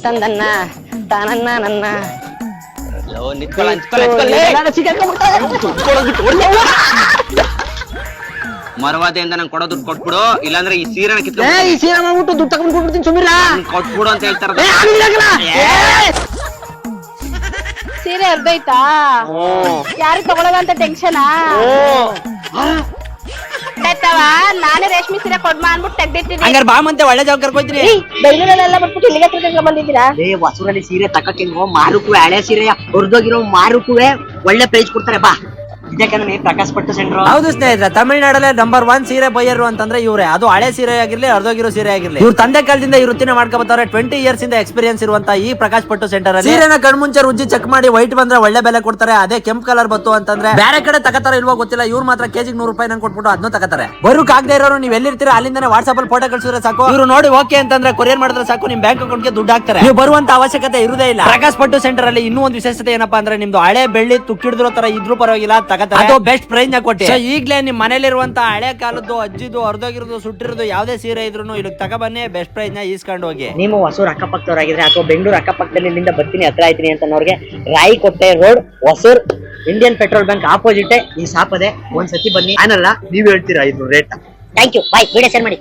ತಂದನ್ನ ತಾನನ್ನ ನನ್ನ ಮರವಾದೆಯಿಂದ ನಂಗೆ ಕೊಡೋ ದುಡ್ಡು ಕೊಟ್ಬಿಡು, ಇಲ್ಲಾಂದ್ರೆ ಈ ಸೀರೆನ ಈ ಸೀರೆ ಮಾಡ್ಬಿಟ್ಟು ದುಡ್ಡು ತಗೊಂಡ್ ಕೊಟ್ಬಿಡ್ತೀನಿ ಸುಮ್ಮಿರ ಕೊಟ್ಬಿಡು ಅಂತ ಹೇಳ್ತಾರ. ಸೀರೆ ಅರ್ಧೈತಾ ಯಾರು ತಗೊಳಗಂತ ಟೆನ್ಷನಾ ನಾನೇ ರೇಷ್ಮೆ ಸೀರೆ ಕೊಡ್ಮ ಅನ್ಬಿಟ್ಟು ತೆಗ್ದಿಟ್ಟಿನಿ. ಹಂಗಾರೆ ಬಾ ಮಂತೆ ಒಳ್ಳೆ ಜಾಗ ಕರ್ಕೊಯ್ತೀನಿ. ಬೆಂಗಳೂರಲ್ಲೆಲ್ಲ ಬಿಟ್ಬಿಟ್ಟು ಇಲ್ಲಿಗೆ ಕರ್ಕೊಂಡ್ ಬಂದಿದ್ದೀರಾ? ಹೊಸೂರಲ್ಲಿ ಸೀರೆ ತಕ್ಕಕ್ಕೆ ಮಾರುಕುವೆ ಹಳೆ ಸೀರೆಯ ಹೊರದೋಗಿರೋ ಮಾರುಕುವೆ ಒಳ್ಳೆ ಪ್ರೈಸ್ ಕೊಡ್ತಾರೆ. ಬಾ ಇದಕ್ಕೆ ಪ್ರಕಾಶ್ ಪಟ್ಟು ಸೆಂಟರ್. ಹೌದು ಸ್ನೇಹಿತರೆ, ತಮಿಳ್ನಾಡಲ್ಲೇ ನಂಬರ್ 1 ಸೀರೆ ಬೈಯರು ಅಂತಂದ್ರೆ ಇವ್ರೆ. ಅದು ಹಳೆ ಸೀರೆ ಆಗಿರ್ಲಿ ಅರ್ಧೋಗಿರೋ ಸೀರೆ ಆಗಿರ್ಲಿ, ಇವ್ರ ತಂದೆ ಕಾಲದಿಂದ ಈ ವೃತ್ತಿನ ಮಾಡ್ಕೊಬತ್ತಾರೆ. 20 years ಇಂದ ಎಕ್ಸ್ಪೀರಿಯನ್ಸ್ ಇರುವಂತ ಈ ಪ್ರಕಾಶ್ ಪಟ್ಟು ಸೆಂಟರ್ ಅಲ್ಲಿ ಸೀರೆನ ಕಣ್ಮುಂಚೆ ರುಜ್ಜಿ ಚೆಕ್ ಮಾಡಿ ವೈಟ್ ಬಂದ್ರೆ ಒಳ್ಳೆ ಬೆಲೆ ಕೊಡ್ತಾರೆ. ಅದೇ ಕೆಂಪ್ ಕಲರ್ ಬತ್ತು ಅಂತಂದ್ರೆ ಬೇರೆ ಕಡೆ ತಗತಾರ ಇಲ್ವೋ ಗೊತ್ತಿಲ್ಲ, ಇವ್ರು ಮಾತ್ರ ಕೆಜಿಗೆ 100 ರೂಪಾಯಿ ನಂಗೆ ಕೊಟ್ಬಿಟ್ಟು ಅದನ್ನು ತಗತಾರೆ. ಬರೋಕ್ ಆಗದೆ ಇರೋರು ನೀವು ಎಲ್ಲಿರ್ತೀರಾ ಅಲ್ಲಿಂದಾನೆ ವಾಟ್ಸ್ಆಪ್ ಅಲ್ಲಿ ಫೋಟೋ ಕಳ್ಸಿದ್ರೆ ಸಾಕು, ಇವ್ರು ನೋಡಿ ಓಕೆ ಅಂತಂದ್ರೆ ಕೊರಿಯರ್ ಮಾಡಿದ್ರೆ ಸಾಕು, ನಿಮ್ ಬ್ಯಾಂಕ್ ಅಕೌಂಟ್ ಗೆ ದುಡ್ಡು ಹಾಕ್ತಾರೆ. ನೀವು ಬರುವಂತ ಅವಶ್ಯಕತೆ ಇರುದೇ ಇಲ್ಲ. ಪ್ರಕಾಶ್ ಪಟ್ಟು ಸೆಂಟರ್ ಅಲ್ಲಿ ಇನ್ನೂ ಒಂದು ವಿಶೇಷತೆ ಏನಪ್ಪಾ ಅಂದ್ರೆ ನಿಮ್ದು ಹಳೆ ಬೆಳ್ಳಿ ತುಕ್ಕಿಡಿದ್ರೋ ತರ ಇದ್ರೂ ಪರವಾಗಿಲ್ಲ ತಗತಾರೆ. ಅದು ಬೆಸ್ಟ್ ಪ್ರೈಸ್ ನ ಕೊಟ್ಟಿ. ಈಗಲೇ ನಿಮ್ ಮನೇಲಿರುವಂತ ಹಳೆ ಕಾಲದ್ದು ಅಜ್ಜಿದು ಅರ್ಧೋಗಿರೋದು ಸುಟ್ಟಿರೋದು ಯಾವ್ದೇ ಸೀರೆ ಇದ್ರು ಇಲ್ಲಿ ತಗೊಬನ್ನಿ, ಬೆಸ್ಟ್ ಪ್ರೈಸ್ ನ ಈಸ್ಕೊಂಡು ಹೋಗಿ. ನೀವು ಹೊಸೂರು ಅಕ್ಕಪಕ್ಕದವರಾಗಿದ್ರೆ ಅಥವಾ ಬೆಂಗಳೂರು ಅಕ್ಕಪಕ್ಕದಲ್ಲಿ ಇಲ್ಲಿಂದ ಬರ್ತೀನಿ ಹತ್ರ ಆಯ್ತೀನಿ ಅಂತನವ್ರಿಗೆ ರಾಯಿಕೊಟ್ಟೆ road Hosur Indian petrol bunk opposite ಈ ಸಾಪದೆ ಒಂದ್ಸತಿ ಬನ್ನಿ. ನಾನಲ್ಲ ನೀವ್ ಹೇಳ್ತೀರಾ ಇದು rate. Thank you. Bye. Video share ಮಾಡಿ.